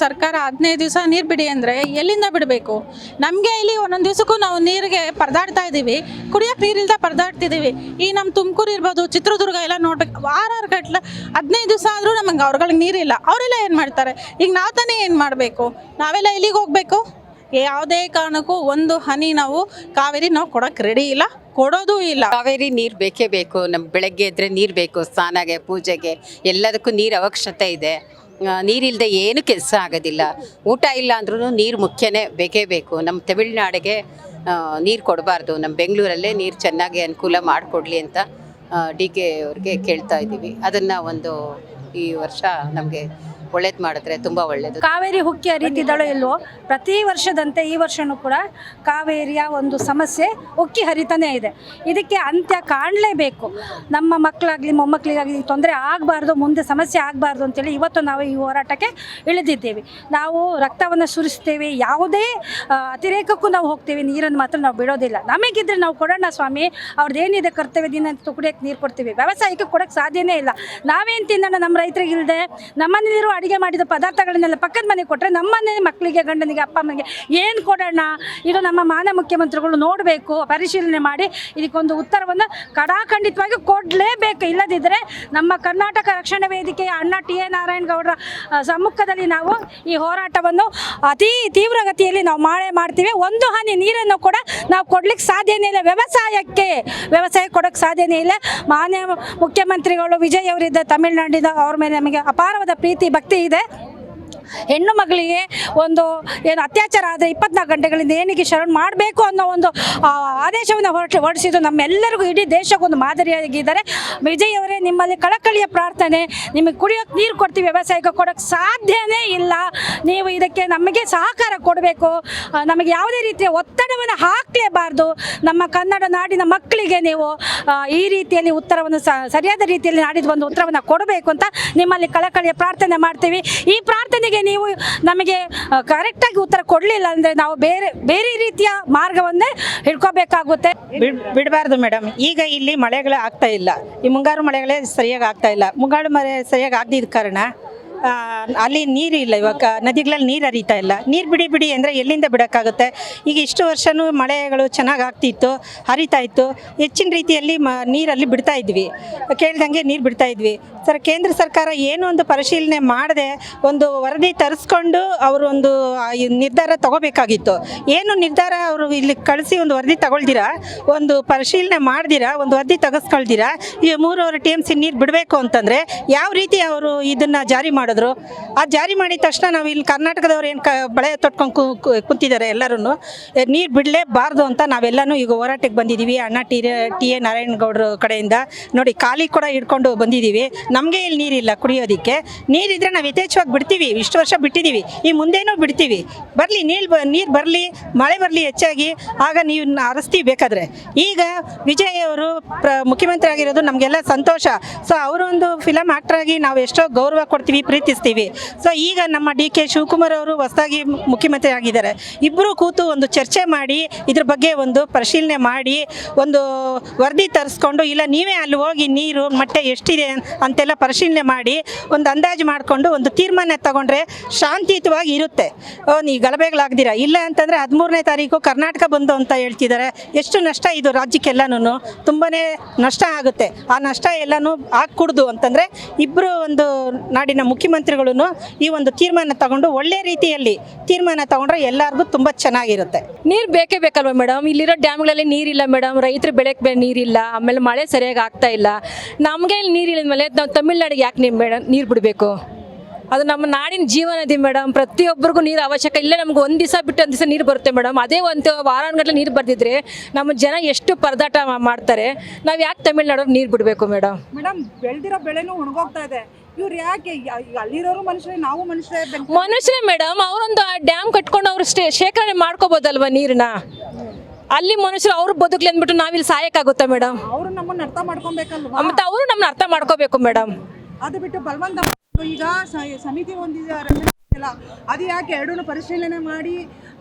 ಸರ್ಕಾರ 15 ದಿವಸ ನೀರು ಬಿಡಿ ಅಂದರೆ ಎಲ್ಲಿಂದ ಬಿಡಬೇಕು? ನಮಗೆ ಇಲ್ಲಿ ಒಂದೊಂದು ದಿವಸಕ್ಕೂ ನಾವು ನೀರಿಗೆ ಪರದಾಡ್ತಾ ಇದ್ದೀವಿ, ಕುಡಿಯೋಕೆ ನೀರಿಲ್ಲದೆ ಪರದಾಡ್ತಿದ್ದೀವಿ. ಈ ನಮ್ಮ ತುಮಕೂರು ಇರ್ಬೋದು, ಚಿತ್ರದುರ್ಗ ಎಲ್ಲ ನೋಡ್ಬೇಕು, ವಾರ ಗಟ್ಟಲೆ 15 ದಿವಸ ಆದರೂ ನಮಗೆ ಅವ್ರಗಳಿಗೆ ನೀರಿಲ್ಲ. ಅವರೆಲ್ಲ ಏನು ಮಾಡ್ತಾರೆ? ಈಗ ನಾವು ತಾನೇ ಏನು ಮಾಡಬೇಕು? ನಾವೆಲ್ಲ ಎಲ್ಲಿಗೆ ಹೋಗಬೇಕು? ಯಾವುದೇ ಕಾರಣಕ್ಕೂ ಒಂದು ಹನಿ ನಾವು ಕಾವೇರಿ ನಾವು ಕೊಡೋಕೆ ರೆಡಿ ಇಲ್ಲ, ಕೊಡೋದು ಇಲ್ಲ. ಕಾವೇರಿ ನೀರು ಬೇಕೇ ಬೇಕು. ನಮ್ಮ ಬೆಳಗ್ಗೆ ಎದ್ರೆ ನೀರು ಬೇಕು, ಸ್ನಾನಗೆ, ಪೂಜೆಗೆ, ಎಲ್ಲದಕ್ಕೂ ನೀರು ಅವಶ್ಯಕತೆ ಇದೆ. ನೀರಿಲ್ಲದೆ ಏನು ಕೆಲಸ ಆಗೋದಿಲ್ಲ. ಊಟ ಇಲ್ಲ ಅಂದ್ರೂ ನೀರು ಮುಖ್ಯನೇ, ಬೇಕೇ ಬೇಕು. ನಮ್ಮ ತಮಿಳ್ನಾಡಿಗೆ ನೀರು ಕೊಡಬಾರ್ದು, ನಮ್ಮ ಬೆಂಗಳೂರಲ್ಲೇ ನೀರು ಚೆನ್ನಾಗಿ ಅನುಕೂಲ ಮಾಡಿಕೊಡ್ಲಿ ಅಂತ DK ಅವ್ರಿಗೆ ಕೇಳ್ತಾ ಇದ್ದೀವಿ. ಅದನ್ನು ಈ ವರ್ಷ ನಮಗೆ ಒಳ್ಳೇದು ಮಾಡಿದ್ರೆ ತುಂಬ ಒಳ್ಳೆಯದು. ಕಾವೇರಿ ಹುಕ್ಕಿ ಹರಿತಿದ್ದಾಳೋ ಇಲ್ವೋ, ಪ್ರತಿ ವರ್ಷದಂತೆ ಈ ವರ್ಷವೂ ಕೂಡ ಕಾವೇರಿಯ ಒಂದು ಸಮಸ್ಯೆ ಉಕ್ಕಿ ಹರಿತಾನೇ ಇದೆ. ಇದಕ್ಕೆ ಅಂತ್ಯ ಕಾಣಲೇಬೇಕು. ನಮ್ಮ ಮಕ್ಕಳಾಗಲಿ ಮೊಮ್ಮಕ್ಕಳಿಗಾಗಲಿ ತೊಂದರೆ ಆಗಬಾರ್ದು, ಮುಂದೆ ಸಮಸ್ಯೆ ಆಗಬಾರ್ದು ಅಂತೇಳಿ ಇವತ್ತು ನಾವು ಈ ಹೋರಾಟಕ್ಕೆ ಇಳಿದಿದ್ದೇವೆ. ನಾವು ರಕ್ತವನ್ನು ಸುರಿಸ್ತೇವೆ, ಯಾವುದೇ ಅತಿರೇಕಕ್ಕೂ ನಾವು ಹೋಗ್ತೇವೆ, ನೀರನ್ನು ಮಾತ್ರ ನಾವು ಬಿಡೋದಿಲ್ಲ. ನಮಗಿದ್ರೆ ನಾವು ಕೊಡೋಣ ಸ್ವಾಮಿ, ಅವ್ರದ್ದೇನಿದೆ ಕರ್ತವ್ಯದಿಂದ ಕುಡಿಯೋಕ್ಕೆ ನೀರು ಕೊಡ್ತೀವಿ. ವ್ಯವಸಾಯಕ್ಕೆ ಕೊಡೋಕ್ಕೆ ಸಾಧ್ಯನೇ ಇಲ್ಲ. ನಾವೇನು ತಿನ್ನೋಣ? ನಮ್ಮ ರೈತರಿಗಿಲ್ಲದೆ ನಮ್ಮನೇಲಿರೋ ಅಡುಗೆ ಮಾಡಿದ ಪದಾರ್ಥಗಳನ್ನೆಲ್ಲ ಪಕ್ಕದ ಮನೆಗೆ ಕೊಟ್ಟರೆ ನಮ್ಮನೆ ಮಕ್ಕಳಿಗೆ, ಗಂಡನಿಗೆ, ಅಪ್ಪ ಅಮ್ಮಗೆ ಏನು ಕೊಡೋಣ? ಇದು ನಮ್ಮ ಮಾನ್ಯ ಮುಖ್ಯಮಂತ್ರಿಗಳು ನೋಡಬೇಕು, ಪರಿಶೀಲನೆ ಮಾಡಿ ಇದಕ್ಕೊಂದು ಉತ್ತರವನ್ನು ಕಡಾಖಂಡಿತವಾಗಿ ಕೊಡಲೇಬೇಕು. ಇಲ್ಲದಿದ್ದರೆ ನಮ್ಮ ಕರ್ನಾಟಕ ರಕ್ಷಣಾ ವೇದಿಕೆಯ ಅಣ್ಣ TA ನಾರಾಯಣಗೌಡರ ಸಮ್ಮುಖದಲ್ಲಿ ನಾವು ಈ ಹೋರಾಟವನ್ನು ಅತಿ ತೀವ್ರಗತಿಯಲ್ಲಿ ನಾವು ಮಾಡ್ತೀವಿ. ಒಂದು ಹನಿ ನೀರನ್ನು ಕೂಡ ನಾವು ಕೊಡ್ಲಿಕ್ಕೆ ಸಾಧ್ಯನೇ ಇಲ್ಲ. ವ್ಯವಸಾಯ ಕೊಡೋಕ್ಕೆ ಸಾಧ್ಯನೇ ಇಲ್ಲ. ಮಾನ್ಯ ಮುಖ್ಯಮಂತ್ರಿಗಳು ವಿಜಯ್ ಅವರಿದ್ದ ತಮಿಳುನಾಡಿನ ಅವ್ರ ಮೇಲೆ ನಮಗೆ ಅಪಾರವಾದ ಪ್ರೀತಿ ಭಕ್ತಿ ಇದೆ. ಹೆಣ್ಣು ಮಗಳಿಗೆ ಒಂದು ಏನು ಅತ್ಯಾಚಾರ ಆದರೆ 24 ಗಂಟೆಗಳಿಂದ ಏನಿಗೆ ಶರಣ ಮಾಡಬೇಕು ಅನ್ನೋ ಒಂದು ಆದೇಶವನ್ನು ಹೊರಡಿಸಿದ್ದು ನಮ್ಮೆಲ್ಲರಿಗೂ, ಇಡೀ ದೇಶಕ್ಕೊಂದು ಮಾದರಿಯಾಗಿದ್ದಾರೆ. ವಿಜಯ್ ಅವರೇ, ನಿಮ್ಮಲ್ಲಿ ಕಳಕಳಿಯ ಪ್ರಾರ್ಥನೆ, ನಿಮಗೆ ಕುಡಿಯೋಕ್ಕೆ ನೀರು ಕೊಡ್ತೀವಿ, ವ್ಯವಸಾಯಕ್ಕೆ ಕೊಡೋಕ್ಕೆ ಸಾಧ್ಯನೇ ಇಲ್ಲ. ನೀವು ಇದಕ್ಕೆ ನಮಗೆ ಸಹಕಾರ ಕೊಡಬೇಕು. ನಮಗೆ ಯಾವುದೇ ರೀತಿಯ ಒತ್ತಡವನ್ನು ಹಾಕಲೇಬಾರ್ದು. ನಮ್ಮ ಕನ್ನಡ ನಾಡಿನ ಮಕ್ಕಳಿಗೆ ನೀವು ಈ ರೀತಿಯಲ್ಲಿ ಉತ್ತರವನ್ನು ಸರಿಯಾದ ರೀತಿಯಲ್ಲಿ ನಾಡಿದ ಒಂದು ಉತ್ತರವನ್ನು ಕೊಡಬೇಕು ಅಂತ ನಿಮ್ಮಲ್ಲಿ ಕಳಕಳಿಯ ಪ್ರಾರ್ಥನೆ ಮಾಡ್ತೀವಿ. ಈ ಪ್ರಾರ್ಥನೆಗೆ ನೀವು ನಮಗೆ ಕರೆಕ್ಟಾಗಿ ಉತ್ತರ ಕೊಡಲಿಲ್ಲ ಅಂದರೆ ನಾವು ಬೇರೆ ರೀತಿಯ ಮಾರ್ಗವನ್ನೇ ಹಿಡ್ಕೋಬೇಕಾಗುತ್ತೆ. ಬಿಡಬಾರ್ದು ಮೇಡಮ್. ಈಗ ಇಲ್ಲಿ ಮಳೆಗಳು ಆಗ್ತಾ ಇಲ್ಲ, ಈ ಮುಂಗಾರು ಮಳೆಗಳೇ ಸರಿಯಾಗಿ ಆಗ್ತಾ ಇಲ್ಲ. ಮುಂಗಾರು ಮಳೆ ಸರಿಯಾಗಿ ಆಗದಿದ್ದ ಕಾರಣ ಅಲ್ಲಿ ನೀರು ಇಲ್ಲ. ಇವಾಗ ನದಿಗಳಲ್ಲಿ ನೀರು ಹರಿತಾ ಇಲ್ಲ. ನೀರು ಬಿಡಿ ಅಂದರೆ ಎಲ್ಲಿಂದ ಬಿಡೋಕ್ಕಾಗುತ್ತೆ? ಈಗ ಇಷ್ಟು ವರ್ಷವೂ ಮಳೆಗಳು ಚೆನ್ನಾಗಿ ಆಗ್ತಿತ್ತು, ಹರಿತಾ ಇತ್ತು, ಹೆಚ್ಚಿನ ರೀತಿಯಲ್ಲಿ ನೀರಲ್ಲಿ ಬಿಡ್ತಾ ಇದ್ವಿ, ಕೇಳ್ದಂಗೆ ನೀರು ಬಿಡ್ತಾ ಇದ್ವಿ. ಕೇಂದ್ರ ಸರ್ಕಾರ ಏನೋ ಒಂದು ಪರಿಶೀಲನೆ ಮಾಡದೆ ಒಂದು ವರದಿ ತರಿಸ್ಕೊಂಡು ಅವರು ಒಂದು ನಿರ್ಧಾರ ತಗೋಬೇಕಾಗಿತ್ತು. ಏನು ನಿರ್ಧಾರ ಅವರು ಇಲ್ಲಿ ಕಳಿಸಿ ಒಂದು ವರದಿ ತಗೊಳ್ದಿರಾ, ಒಂದು ಪರಿಶೀಲನೆ ಮಾಡ್ದಿರಾ, ಒಂದು ವರದಿ ತೆಗೆಸ್ಕೊಳ್ದಿರಾ ಈ 3.5 TMC ನೀರು ಬಿಡಬೇಕು ಅಂತಂದರೆ ಯಾವ ರೀತಿ ಅವರು ಇದನ್ನು ಜಾರಿ ಮಾಡಿದ್ರು? ಅದು ಜಾರಿ ಮಾಡಿದ ತಕ್ಷಣ ನಾವು ಇಲ್ಲಿ ಕರ್ನಾಟಕದವ್ರು ಏನು ಬಳೆ ತೊಟ್ಕೊಂಡು ಕೂತಿದ್ದಾರೆ, ಎಲ್ಲರೂ ನೀರು ಬಿಡಲೇಬಾರ್ದು ಅಂತ ನಾವೆಲ್ಲನೂ ಈಗ ಹೋರಾಟಕ್ಕೆ ಬಂದಿದ್ದೀವಿ. ಅಣ್ಣ TA ನಾರಾಯಣಗೌಡರ ಕಡೆಯಿಂದ ನೋಡಿ ಖಾಲಿ ಕೂಡ ಹಿಡ್ಕೊಂಡು ಬಂದಿದ್ದೀವಿ. ನಮಗೆ ಇಲ್ಲಿ ನೀರಿಲ್ಲ, ಕುಡಿಯೋದಕ್ಕೆ ನೀರಿದ್ರೆ ನಾವು ಯಥೇಚ್ಛವಾಗಿ ಬಿಡ್ತೀವಿ. ಇಷ್ಟು ವರ್ಷ ಬಿಟ್ಟಿದ್ದೀವಿ, ಈ ಮುಂದೇನೂ ಬಿಡ್ತೀವಿ. ಬರಲಿ ನೀರು ಬರಲಿ, ಮಳೆ ಬರಲಿ ಹೆಚ್ಚಾಗಿ, ಆಗ ನೀವು ಹರಿಸ್ತೀವಿ ಬೇಕಾದರೆ. ಈಗ ವಿಜಯ್ ಅವರು ಮುಖ್ಯಮಂತ್ರಿ ಆಗಿರೋದು ನಮಗೆಲ್ಲ ಸಂತೋಷ. ಸೊ ಅವರು ಒಂದು ಫಿಲಮ್ ಆ್ಯಕ್ಟರ್ ಆಗಿ ನಾವು ಎಷ್ಟೋ ಗೌರವ ಕೊಡ್ತೀವಿ, ಪ್ರೀತಿಸ್ತೀವಿ. ಸೊ ಈಗ ನಮ್ಮ DK ಶಿವಕುಮಾರ್ ಅವರು ಹೊಸದಾಗಿ ಮುಖ್ಯಮಂತ್ರಿ ಆಗಿದ್ದಾರೆ. ಇಬ್ಬರು ಕೂತು ಒಂದು ಚರ್ಚೆ ಮಾಡಿ ಇದ್ರ ಬಗ್ಗೆ ಒಂದು ಪರಿಶೀಲನೆ ಮಾಡಿ ಒಂದು ವರದಿ ತರಿಸ್ಕೊಂಡು, ಇಲ್ಲ ನೀವೇ ಅಲ್ಲಿ ಹೋಗಿ ನೀರು ಮಟ್ಟ ಎಷ್ಟಿದೆ ಅಂತೆಲ್ಲ ಪರಿಶೀಲನೆ ಮಾಡಿ ಒಂದು ಅಂದಾಜು ಮಾಡಿಕೊಂಡು ಒಂದು ತೀರ್ಮಾನ ತಗೊಂಡ್ರೆ ಶಾಂತಿಯುತವಾಗಿ ಇರುತ್ತೆ. ಈ ಗಲಭೆಗಳಾಗ್ದಿರ. ಇಲ್ಲ ಅಂತಂದರೆ 13ನೇ ತಾರೀಕು ಕರ್ನಾಟಕ ಬಂದು ಅಂತ ಹೇಳ್ತಿದ್ದಾರೆ. ಎಷ್ಟು ನಷ್ಟ ಇದು ರಾಜ್ಯಕ್ಕೆಲ್ಲನೂ, ತುಂಬಾ ನಷ್ಟ ಆಗುತ್ತೆ. ಆ ನಷ್ಟ ಎಲ್ಲನೂ ಹಾಕ್ಕೊಡ್ದು ಅಂತಂದರೆ ಇಬ್ಬರು ಒಂದು ನಾಡಿನ ಮುಖ್ಯಮಂತ್ರಿಗಳು ಈ ಒಂದು ತೀರ್ಮಾನ ತಗೊಂಡು ಒಳ್ಳೆ ರೀತಿಯಲ್ಲಿ ತೀರ್ಮಾನ ತಗೊಂಡ್ರೆ ಎಲ್ಲರಿಗೂ ತುಂಬ ಚೆನ್ನಾಗಿರುತ್ತೆ. ನೀರು ಬೇಕೇ ಬೇಕಲ್ವ ಮೇಡಮ್? ಇಲ್ಲಿರೋ ಡ್ಯಾಮ್ಗಳಲ್ಲಿ ನೀರಿಲ್ಲ ಮೇಡಮ್, ರೈತರು ಬೆಳೆಗೆ ನೀರಿಲ್ಲ, ಆಮೇಲೆ ಮಳೆ ಸರಿಯಾಗಿ ಆಗ್ತಾ ಇಲ್ಲ. ನಮಗೆ ಇಲ್ಲಿ ನೀರಿಲ್ಲದ ಮೇಲೆ ನಾವು ತಮಿಳ್ನಾಡಿಗೆ ಯಾಕೆ ನೀರು ಬಿಡಬೇಕು? ಅದು ನಮ್ಮ ನಾಡಿನ ಜೀವನ ಇದೆ ಮೇಡಮ್. ಪ್ರತಿಯೊಬ್ಬರಿಗೂ ನೀರು ಅವಶ್ಯಕ. ಇಲ್ಲೇ ನಮ್ಗೆ ಒಂದು ದಿವಸ ಬಿಟ್ಟು ಒಂದು ದಿವಸ ನೀರು ಬರುತ್ತೆ ಮೇಡಮ್. ಅದೇ ಒಂದು ವಾರಾನ್ಗಟ್ಟಲೆ ನೀರು ಬರ್ದಿದ್ರೆ ನಮ್ಮ ಜನ ಎಷ್ಟು ಪರದಾಟ ಮಾಡ್ತಾರೆ. ನಾವು ಯಾಕೆ ತಮಿಳ್ನಾಡಿಗೆ ನೀರು ಬಿಡಬೇಕು ಮೇಡಮ್? ಬೆಳೆದಿರೋ ಬೆಳೆನೂ ಒಣಗೋಗ್ತಾ ಇದೆ. ಇವ್ರು ಯಾಕೆ? ಅಲ್ಲಿರೋರು ಮನುಷ್ಯರೇ, ನಾವು ಮನುಷ್ಯರೇ ಮೇಡಮ್. ಅವರೊಂದು ಡ್ಯಾಮ್ ಕಟ್ಕೊಂಡು ಅವ್ರು ಶೇಖರಣೆ ಮಾಡ್ಕೋಬೋದಲ್ವ ನೀರನ್ನ? ಅಲ್ಲಿ ಮನುಷ್ಯರು ಅವ್ರು ಬದುಕಲಿ ಅಂದ್ಬಿಟ್ಟು ನಾವಿಲ್ಲಿ ಸಾಯಕ್ಕಾಗುತ್ತಾ ಮೇಡಮ್? ಅವರು ನಮ್ಮನ್ನ ಅರ್ಥ ಮಾಡ್ಕೊಬೇಕಲ್ವಾ? ಮತ್ತೆ ಅವರು ನಮ್ಮನ್ನ ಅರ್ಥ ಮಾಡ್ಕೋಬೇಕು ಮೇಡಮ್. ಅದು ಬಿಟ್ಟು ಬಲವಂತ ಈಗ ಸಮಿತಿ ಹೊಂದಿದ್ದಾರೆ. ಇಲ್ಲ, ಅದು ಯಾಕೆ ಎರಡೂ ಪರಿಶೀಲನೆ ಮಾಡಿ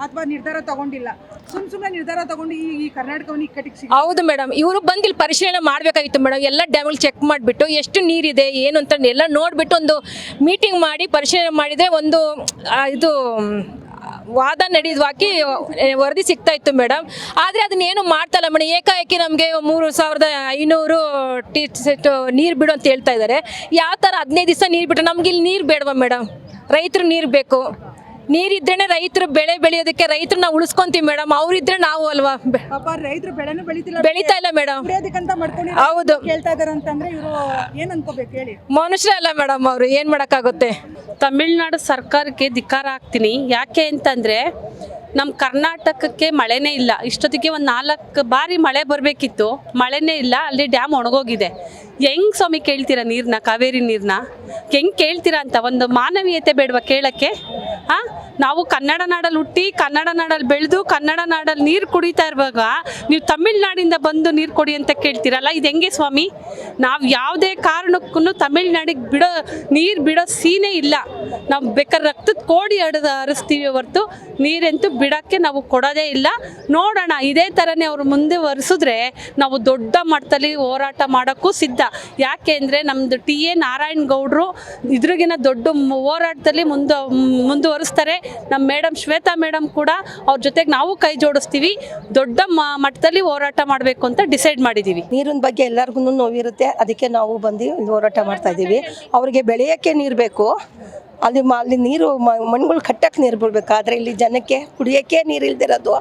ಅಥವಾ ನಿರ್ಧಾರ ತಗೊಂಡಿಲ್ಲ? ಸುಮ್ಮನೆ ನಿರ್ಧಾರ ತಗೊಂಡು ಈ ಕರ್ನಾಟಕವನ್ನು ಇಕ್ಕಟ್ಟಿಗೆ ಸಿಗ ಹೌದು ಮೇಡಮ್, ಇವರು ಬಂದು ಇಲ್ಲಿ ಪರಿಶೀಲನೆ ಮಾಡಬೇಕಾಗಿತ್ತು ಮೇಡಮ್. ಎಲ್ಲ ಡ್ಯಾಮ್ಗಳು ಚೆಕ್ ಮಾಡಿಬಿಟ್ಟು ಎಷ್ಟು ನೀರಿದೆ ಏನು ಅಂತ ಎಲ್ಲ ನೋಡಿಬಿಟ್ಟು ಒಂದು ಮೀಟಿಂಗ್ ಮಾಡಿ ಪರಿಶೀಲನೆ ಮಾಡಿದರೆ ಒಂದು ಇದು ವಾದ ನಡೆಯುವಾಕಿ ವರದಿ ಸಿಗ್ತಾ ಇತ್ತು ಮೇಡಮ್. ಆದರೆ ಅದನ್ನೇನು ಮಾಡ್ತಾಯಿಲ್ಲ ಮೇಡಮ್. ಏಕಾಏಕಿ ನಮಗೆ 3500 ಸೆಟ್ ನೀರು ಬಿಡು ಅಂತ ಹೇಳ್ತಾ ಇದ್ದಾರೆ. ಯಾವ ಥರ 15 ದಿವಸ ನೀರು ಬಿಟ್ಟು ನಮ್ಗೆ ಇಲ್ಲಿ ನೀರು ಬೇಡವಾ ಮೇಡಮ್? ರೈತರು ನೀರು ಬೇಕು. ನೀರಿದ್ರೇ ರೈತರು ಬೆಳೆ ಬೆಳೆಯೋದಕ್ಕೆ ರೈತರನ್ನ ಉಳಿಸ್ಕೊಂತೀವಿ ಮೇಡಮ್. ಅವರಿದ್ರೆ ನಾವು ಅಲ್ವಾ ಪಾಪ ರೈತರು ಬೆಳೆನೂ ಬೆಳೀತಾ ಇಲ್ಲ ಮೇಡಮ್. ಕುಡಿಯೋದಕ್ಕಂತ ಮಾಡ್ಕೊಂಡು ಹೌದು ಕೇಳ್ತಾ ಇದಾರೆ ಅಂತಂದ್ರೆ ಇವರು ಏನ್ ಅನ್ಕೋಬೇಕು ಹೇಳಿ? ಮನುಷ್ಯರೇ ಅಲ್ಲ ಮೇಡಮ್, ಅವರು ಏನು ಮಾಡೋಕ್ಕಾಗುತ್ತೆ? ತಮಿಳ್ನಾಡು ಸರ್ಕಾರಕ್ಕೆ ಧಿಕ್ಕಾರ ಹಾಕ್ತೀನಿ. ಯಾಕೆ ಅಂತಂದರೆ ನಮ್ಮ ಕರ್ನಾಟಕಕ್ಕೆ ಮಳೆನೇ ಇಲ್ಲ. ಇಷ್ಟೊತ್ತಿಗೆ ಒಂದು 4 ಬಾರಿ ಮಳೆ ಬರಬೇಕಿತ್ತು, ಮಳೆನೇ ಇಲ್ಲ. ಅಲ್ಲಿ ಡ್ಯಾಮ್ ಒಣಗೋಗಿದೆ. ಹೆಂಗೆ ಸ್ವಾಮಿ ಕೇಳ್ತೀರಾ ನೀರನ್ನ, ಕಾವೇರಿ ನೀರನ್ನ ಹೆಂಗೆ ಕೇಳ್ತೀರಾ ಅಂತ ಒಂದು ಮಾನವೀಯತೆ ಬೇಡವಾ ಕೇಳೋಕ್ಕೆ? ಹಾಂ, ನಾವು ಕನ್ನಡ ನಾಡಲ್ಲಿ ಹುಟ್ಟಿ ಕನ್ನಡ ನಾಡಲ್ಲಿ ಬೆಳೆದು ಕನ್ನಡ ನಾಡಲ್ಲಿ ನೀರು ಕುಡಿತಾ ಇರುವಾಗ ನೀವು ತಮಿಳ್ನಾಡಿಂದ ಬಂದು ನೀರು ಕೊಡಿ ಅಂತ ಕೇಳ್ತೀರಲ್ಲ, ಇದು ಹೆಂಗೆ ಸ್ವಾಮಿ? ನಾವು ಯಾವುದೇ ಕಾರಣಕ್ಕೂ ತಮಿಳ್ನಾಡಿಗೆ ನೀರು ಬಿಡೋ ಸೀನೇ ಇಲ್ಲ. ನಾವು ಬೇಕಾದ್ರೆ ರಕ್ತದ ಕೋಡಿ ಹರಿಸ್ತೀವಿ ಹೊರತು ನೀರಂತೂ ಬಿಡೋಕ್ಕೆ ನಾವು ಕೊಡೋದೇ ಇಲ್ಲ. ನೋಡೋಣ, ಇದೇ ಥರನೇ ಅವರು ಮುಂದೆ ಒರೆಸಿದ್ರೆ ನಾವು ದೊಡ್ಡ ಮಟ್ಟದಲ್ಲಿ ಹೋರಾಟ ಮಾಡೋಕ್ಕೂ ಸಿದ್ಧ. ಯಾಕೆ ಅಂದರೆ ನಮ್ಮದು ಟಿ.ಎ. ನಾರಾಯಣ ಗೌಡರು ಇದ್ರಿಗಿನ ದೊಡ್ಡ ಹೋರಾಟದಲ್ಲಿ ಮುಂದುವರಿಸ್ತಾರೆ. ನಮ್ಮ ಮೇಡಮ್ ಶ್ವೇತಾ ಮೇಡಮ್ ಕೂಡ ಅವ್ರ ಜೊತೆಗೆ ನಾವು ಕೈ ಜೋಡಿಸ್ತೀವಿ. ದೊಡ್ಡ ಮಟ್ಟದಲ್ಲಿ ಹೋರಾಟ ಮಾಡಬೇಕು ಅಂತ ಡಿಸೈಡ್ ಮಾಡಿದ್ದೀವಿ. ನೀರಿನ ಬಗ್ಗೆ ಎಲ್ಲರಿಗೂ ನೋವಿರುತ್ತೆ, ಅದಕ್ಕೆ ನಾವು ಬಂದು ಹೋರಾಟ ಮಾಡ್ತಾ ಇದ್ದೀವಿ. ಅವ್ರಿಗೆ ಬೆಳೆಯೋಕ್ಕೆ ನೀರು ಬೇಕು, ಅಲ್ಲಿ ನೀರು ಮಣ್ಣುಗಳು ಕಟ್ಟಕ್ಕೆ ನೀರು ಬಿಡ್ಬೇಕು. ಆದರೆ ಇಲ್ಲಿ ಜನಕ್ಕೆ ಕುಡಿಯೋಕ್ಕೆ ನೀರು ಇಲ್ದಿರೋದು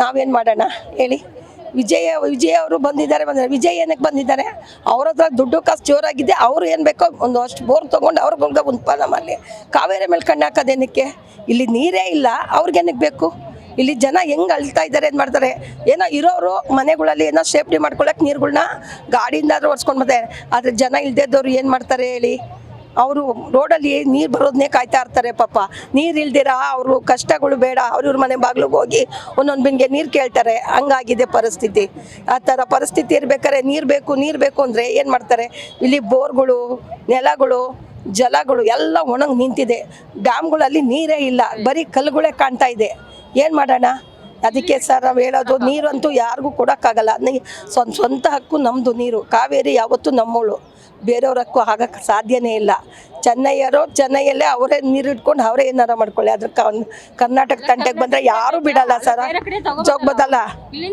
ನಾವೇನು ಮಾಡೋಣ ಹೇಳಿ? ವಿಜಯ್ ಅವರು ಬಂದಿದ್ದಾರೆ. ವಿಜಯ್ ಏನಕ್ಕೆ ಬಂದಿದ್ದಾರೆ? ಅವ್ರ ಹತ್ರ ದುಡ್ಡು ಕಾಸು ಜೋರಾಗಿದೆ. ಅವರು ಏನು ಬೇಕೋ ಒಂದು ಅಷ್ಟು ಬೋರ್ ತೊಗೊಂಡು ಅವ್ರಿಗೊಂದು ಉತ್ಪನ್ನ ಮಾಡಲಿ. ಕಾವೇರಿ ಮೇಲೆ ಕಣ್ಣು ಹಾಕೋದೇನಕ್ಕೆ? ಇಲ್ಲಿ ನೀರೇ ಇಲ್ಲ, ಅವ್ರಿಗೇನಕ್ಕೆ ಬೇಕು? ಇಲ್ಲಿ ಜನ ಹೆಂಗೆ ಅಳ್ತಾ ಇದ್ದಾರೆ, ಏನು ಮಾಡ್ತಾರೆ? ಏನೋ ಇರೋರು ಮನೆಗಳಲ್ಲಿ ಏನೋ ಸೇಫ್ಟಿ ಮಾಡ್ಕೊಳ್ಳೋಕೆ ನೀರುಗಳ್ನ ಗಾಡಿಯಿಂದಾದ್ರೂ ಒರೆಸ್ಕೊಂಡು ಬರ್ತಾರೆ. ಆದರೆ ಜನ ಇಲ್ದೇದವ್ರು ಏನು ಮಾಡ್ತಾರೆ ಹೇಳಿ? ಅವರು ರೋಡಲ್ಲಿ ನೀರು ಬರೋದನ್ನೇ ಕಾಯ್ತಾ ಇರ್ತಾರೆ. ಪಾಪ ನೀರು ಇಲ್ದಿರ ಅವರು ಕಷ್ಟಗಳು ಬೇಡ, ಅವ್ರವ್ರ ಮನೆ ಬಾಗಿಲಿಗೆ ಹೋಗಿ ಒಂದೊಂದು ಬಿನ್ಗೆ ನೀರು ಕೇಳ್ತಾರೆ. ಹಂಗಾಗಿದೆ ಪರಿಸ್ಥಿತಿ. ಆ ಥರ ಪರಿಸ್ಥಿತಿ ಇರ್ಬೇಕಾದ್ರೆ ನೀರು ಬೇಕು ಅಂದರೆ ಏನು ಮಾಡ್ತಾರೆ? ಇಲ್ಲಿ ಬೋರ್ಗಳು, ನೆಲಗಳು, ಜಲಗಳು ಎಲ್ಲ ಒಣಗಿ ನಿಂತಿದೆ. ಡ್ಯಾಮ್ಗಳಲ್ಲಿ ನೀರೇ ಇಲ್ಲ, ಬರೀ ಕಲ್ಲುಗಳೇ ಕಾಣ್ತಾ ಇದೆ. ಏನು ಮಾಡೋಣ? ಅದಕ್ಕೆ ಸರ್ ನಾವು ಹೇಳೋದು, ನೀರಂತೂ ಯಾರಿಗೂ ಕೊಡೋಕ್ಕಾಗಲ್ಲ. ಸ್ವಂತ ಹಕ್ಕು ನಮ್ಮದು ನೀರು. ಕಾವೇರಿ ಯಾವತ್ತೂ ನಮ್ಮವಳು, ಬೇರೆಯವ್ರ ಹಕ್ಕು ಆಗಕ್ಕೆ ಸಾಧ್ಯನೇ ಇಲ್ಲ. ಚೆನ್ನೈಯಲ್ಲೇ ಅವರೇ ನೀರು ಇಟ್ಕೊಂಡು ಅವರೇ ಏನಾರ ಮಾಡ್ಕೊಳ್ಳಿ. ಅದ್ರ ಕರ್ನಾಟಕ ತಂಟೆಗೆ ಬಂದರೆ ಯಾರೂ ಬಿಡಲ್ಲ ಸರ್. ಜೋಗ್ ಬದಲ್ಲ